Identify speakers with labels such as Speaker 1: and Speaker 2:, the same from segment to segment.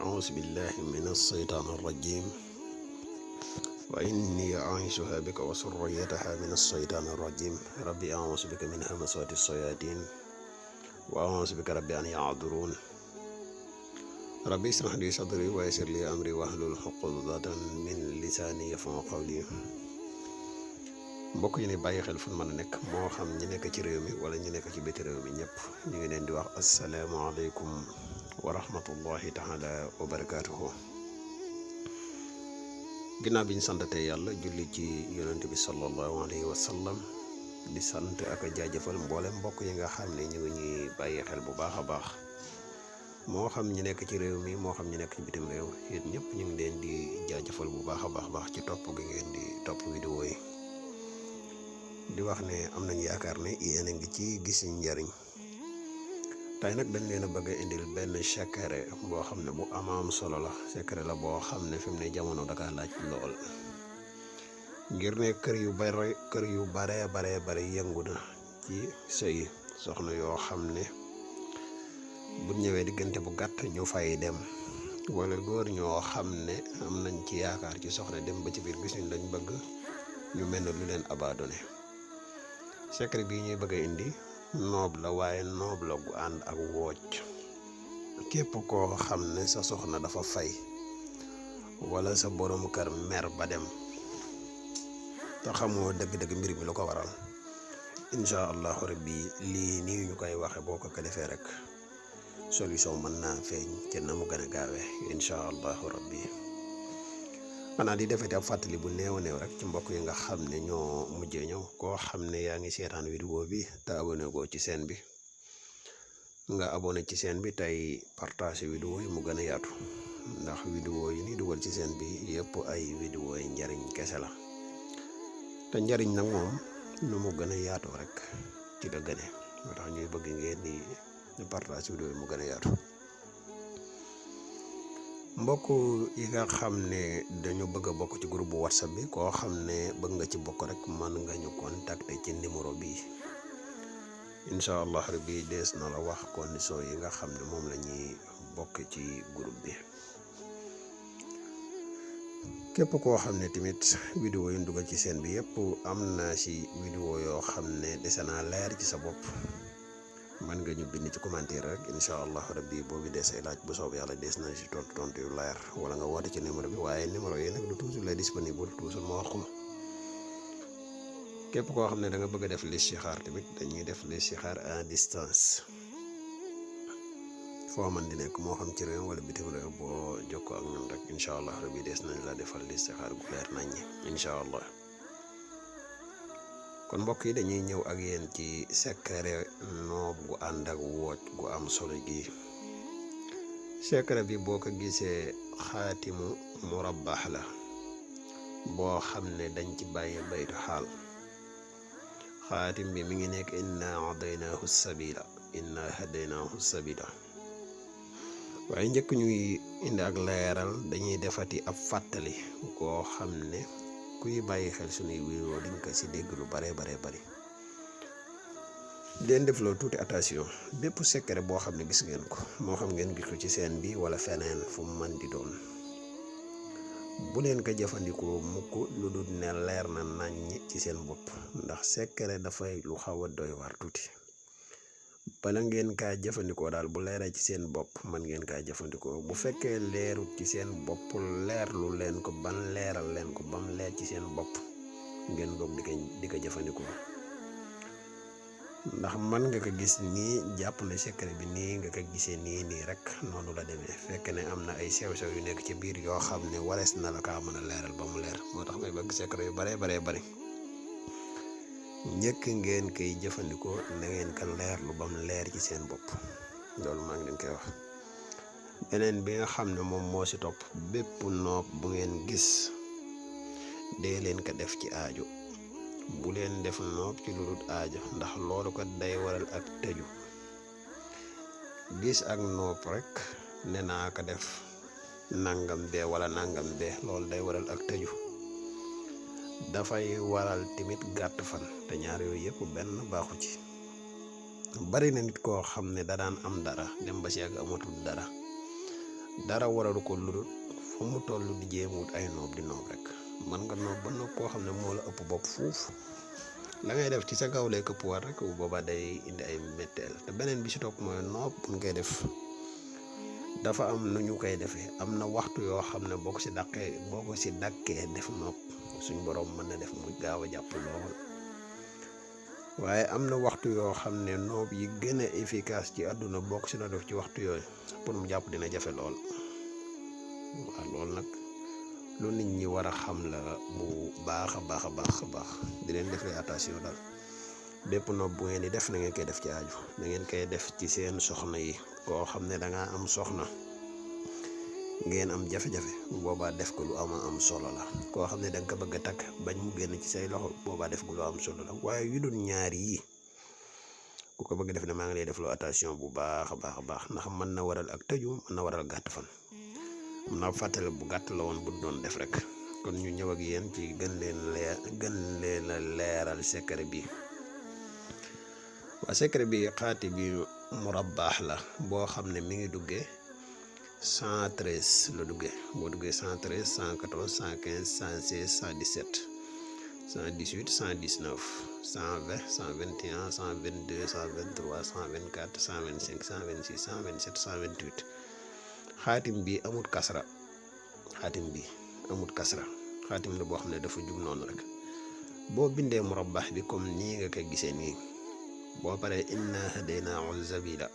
Speaker 1: أعوذ بالله من الشيطان الرجيم وإني أعيذها بك وذريتها من الشيطان الرجيم ربي أعوذ بك من همزات الشياطين وأعوذ بك ربي أن يحضرون ربي اشرح لي صدري ويسر لي أمري واحلل عقدة من لساني يفقهوا قولي mbokk yi ne bàyyi xel fu mën a nekk moo xam ñi nekk ci réew mi wala ñi nekk ci biti réew mi ñëpp ñu ngi leen di wax asalaamaaleykum wa rahmatullahi taala wa barakaatuhu. ginnaaw bi ñu santatee yàlla julli ci yonent bi sallallahu alayhi wa sallam di sant ak a jaajëfal mboolem mbokk yi nga xam ne ñu ngi ñuy bàyyi xel bu baax a baax moo xam ñi nekk ci réew mi moo xam ñi nekk ci bitim réew yéen ñëpp ñu ngi leen di jaajëfal bu baax a baax ci topp gi ngeen di topp vidéo yi. di wax ne am nañ yaakaar ne yéen a ngi ci gis njariñ tey nag dañ leen a bëgg a indil benn secret boo xam ne bu amaam solo la secret la boo xam ne fi mu ne jamono Dakar laaj lool ngir ne kër yu bare yëngu na ci sëy soxna yoo xam ne bu ñëwee diggante bu gàtt ñu fay dem wala góor ñoo xam ne am nañ ci yaakaar ci soxna dem ba ci biir gis ñu lañ bëgg ñu mel ne lu leen abandonné. secret bi ñuy bëgg a indi noob la waaye noob la gu ànd ak wocc képp koo xam ne sa soxna dafa fay wala sa borom kër mer ba dem te xamoo dëgg-dëgg mbir mi lu ko waral incha allahu rabbi lii nii ñu koy waxe boo ko defee rek solution mën naa feeñ ci na mu gën a gaawee incha allahu rabbi. xanaa di defete ab fàttali bu néew rek ci mbokk yi nga xam ne ñoo mujjee ñëw koo xam ne yaa ngi seetaan vidéo bi te abonné ko ci chaîne bi nga abonné ci chaîne bi tey partage vidéo yi mu gën a yaatu ndax vidéo yi ni dugal ci chaîne bi yëpp ay vidéo yi njariñ kese la te njariñ nag moom nu mu gën a yaatoo rek ci la gëne moo tax ñuy bëgg ngeen di partage vidéo yi mu gën a yaatu. mbokk yi nga xam ne dañu bëgg a bokk ci groupe bu whatsapp bi koo xam ne bëgg nga ci bokk rek mën nga ñu contacter ci numéro bi incha allah rabbi dees na la wax condition yi nga xam ne moom la ñuy bokk ci groupe bi. képp koo xam ne tamit vidéo yi dugal ci seen bi yëpp am na ci vidéo yoo xam ne dese naa leer ci sa bopp man nga ñu bind ci commentaire rek incha allah rabbi boobu desee laaj bu soob yàlla des na ci tontu yu leer wala nga woote ci numéro bi waaye numéro yi nag du toujours lay disponible toujours moo wax ko képp koo xam ne da nga bëgg a def listixaar tamit dañuy def listixaar à distance foo man di nekk moo xam ci réew wala bitim réew boo jokkoo ak ñun rek incha allah rabbi des nañ la defal listixaar gu leer nañ ñi incha allah. kon mbokk yi dañuy ñëw ak yéen ci secret noob gu ànd ak wocc gu am solo gi. secret bi boo ko gisee xaatimu murabbax la boo xam ne dañ ci bàyyi baytu xaal xaatim bi mi ngi nekk inna hadaynaahu sabila waaye njëkk ñuy indi ak leeral dañuy defati ab fàttali koo xam ne kuy bàyyi xel suñuy vidéo diñ ko ci dégg lu bare leen def loolu tuuti attention bépp secret boo xam ne gis ngeen ko moo xam ngeen gis ko ci seen bi wala feneen fu mu mën di doon bu leen ko jëfandikoo mukk lu dul ne leer na naññ ci seen bopp ndax secret dafay lu xaw a doy war tuuti bala ngeen kaa jëfandikoo daal bu leeree ci seen bopp man ngeen kaa jëfandikoo bu fekkee leerut ci seen bopp leerlu leen ko ban leeral leen ko bam leer ci seen bopp ngeen doog di ko jëfandikoo ndax man nga ko gis nii jàpp ne secret bi nii nga ko gisee nii rek noonu la demee fekk ne am na ay sew-sew yu nekk ci biir yoo xam ne warees na la kaa mën a leeral ba mu leer moo tax may bëgg secret yu bare njëkk ngeen koy jëfandikoo na ngeen ko leerlu ba mu leer ci seen bopp loolu maa ngi leen koy wax. beneen bi nga xam ne moom moo ci topp bépp noob bu ngeen gis dee leen ko def ci aajo bu leen def noob ci lu dul aajo ndax loolu ko day waral ak tëju gis ak noob rek ne naa ko def nangam bee wala nangam bee loolu day waral ak tëju dafay waral tamit gàtt fan te ñaar yooyu yëpp benn baaxu ci. bari na nit koo xam ne da daan am dara dem ba ci ak amatul dara dara waralu ko lu dul fu mu toll di jéem wut ay noob di noob rek man nga noob ba noob koo xam ne moo la ëpp bopp fuuf la ngay def ci sa kaw lay këpp war rek booba day indi ay metteel te beneen bi ci topp mooy noob buñ koy def dafa am nu ñu koy defee am na waxtu yoo xam ne boo ko si dakkee def noob suñ borom mën na def mu gaaw a jàpp lool waaye am na waxtu yoo xam ne noob yi gën a efficace ci àdduna bokk si na def ci waxtu yooyu pour mu jàpp dina jafe lool waaw loolu nag lu nit ñi war a xam la bu baax a baax di leen defee attention daal bépp noob bu ngeen di def na ngeen koy def ci aaju na ngeen koy def ci seen soxna yi koo xam ne dangaa am soxna ngeen am jafe-jafe boobaa def ko lu am solo la koo xam ne da nga ko bëgg a takk bañ mu génn ci say loxo boobaa def ko lu am solo la waaye yu dul ñaar yi ku ko bëgg def ne maa ngi lay def lu attention bu baax a baax ndax mën na waral ak tëju mën na waral gàtt fan am naa fàttale bu gàtt la woon bu doon def rek kon ñu ñëw ak yéen ci gën leen a leeral secret bi waa secret bi xaati bi murabbaax la boo xam ne mi ngi duggee 113 la duggee boo duggee 113 114 115 116 117 118 119 120 121 122 123 124 125 126 127 128 xaatim bi amut kasra xaatim la boo xam ne dafa jub noonu rek boo bindee murabbaax bi comme nii nga koy gisee nii boo paree inna hadaynaahu sabila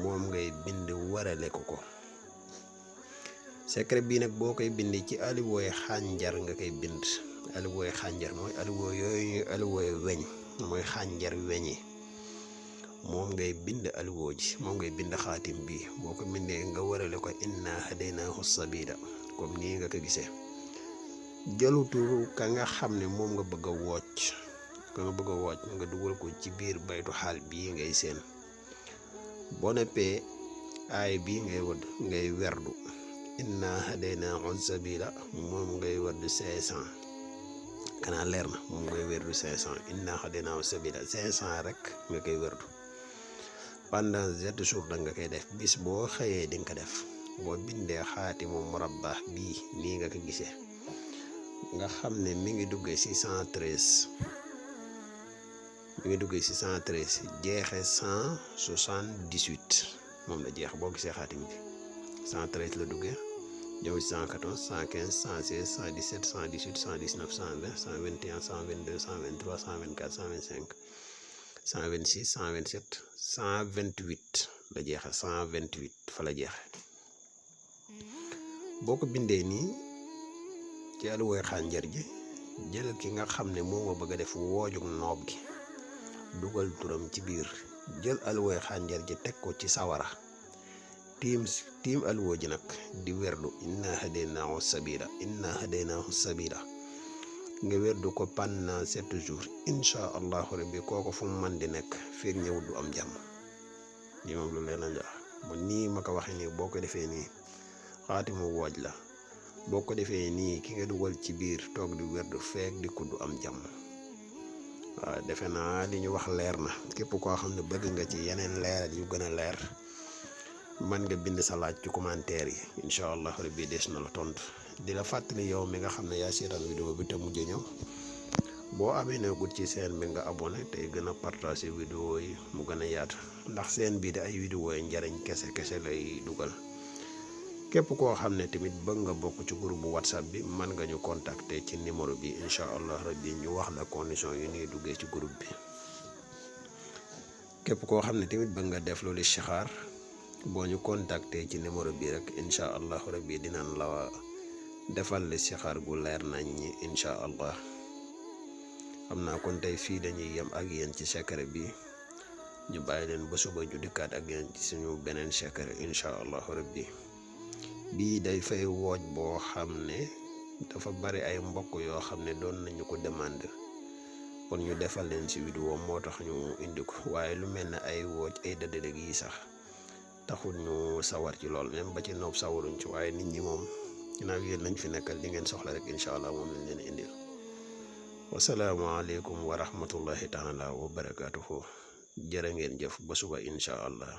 Speaker 1: moom ngay bind warale ko secret bii nag boo koy bind ci aliwooy xànjar nga koy bind aliwooy xànjar mooy aliwoo yooyu aliwooy weñ mooy xànjar weñi moom ngay bind aliwoo ji moom ngay bind xaatim bi boo ko bindee nga warale ko inna hadaynaahu sabila comme nii nga ko gisee jëlutu ka nga xam ne moom nga bëgg a wocc nga dugal ko ci biir baytu xaal bii ngay seen boo neppee aay bii ngay werdu inna hadaynaahu sabila moom ngay werdu 500 kanaa leer na moom ngay werdu 500 inna hadaynaahu sabila 500 rek nga koy werdu pendant 7 jours da nga koy def bis boo xëyee di nga ko def boo bindee xaatimu murabbaax bii nii nga ko gisee nga xam ne mi ngi duggee 613 jeexe 178 moom la jeex boo gisee xaatim bi 113 la duggee ñëw 114 115 116 117 118 119 120 121 122 123 124 125 126 127 128 la jeexe 128 fa la jeexe boo ko bindee nii ci aluwooy xànjar ji jël ki nga xam ne moo nga bëgg a def woojug noob gi dugal turam ci biir jël aluwooy xànjar ji teg ko ci sawara tiim aluwoo ji nag di werdu inna hadaynaahu sabila nga werdu ko pendant 7 jours incha allahu rabbi kooko fu mu mën di nekk feeg ñëw du am jàmm lii moom lu leen a jox ba nii ma ko waxee nii boo ko defee nii xaatimu wooj la boo ko defee nii ki nga dugal ci biir toog di werdu feeg di ko du am jàmm waaw defe naa li ñu wax leer na képp koo xam ne bëgg nga ci yeneen leeral yu gën a leer man nga bind sa laaj ci commentaire yi incha allah rabbi des na la tontu di la fàttali yow mi nga xam ne yaa seetaan vidéo bi te mujj ñëw boo amee ne gut ci seen bi nga abonné tey gën a partager vidéo yi mu gën a yaatu ndax seen bii di ay vidéo yi njariñ kese lay dugal képp koo xam ne tamit bëgg nga bokk ci groupe bu whatsapp bi mën nga ñu contacter ci numéro bi incha allah rabbi ñu wax la condition yi ñuy duggee ci groupe bi képp koo xam ne tamit bëgg nga def loolu istixaar boo ñu contacter ci numéro bi rek incha allah rabbi dinañ la defal istixaar gu leer nañ ñi incha allah xam naa kon tey fii dañuy yem ak yéen ci secret bi ñu bàyyi leen ba suba ñu dikkaat ak yéen ci suñu beneen secret incha allah rabbi bii day fay wooj boo xam ne dafa bari ay mbokk yoo xam ne doon nañu ko demande kon ñu defal leen ci vidéo moo tax ñu indi ko waaye lu mel ne ay wooj ay dëddëg yi sax taxul ñu sawar ci lool même ba ci noob sawaruñ ci waaye nit ñi moom ginnaaw yéen lañ fi nekkal li ngeen soxla rek incha allah moom lañ leen indil wasalaamaaleykum wa rahmatullahi taala wa barakaatuhu jërë ngeen jëf ba suba incha allah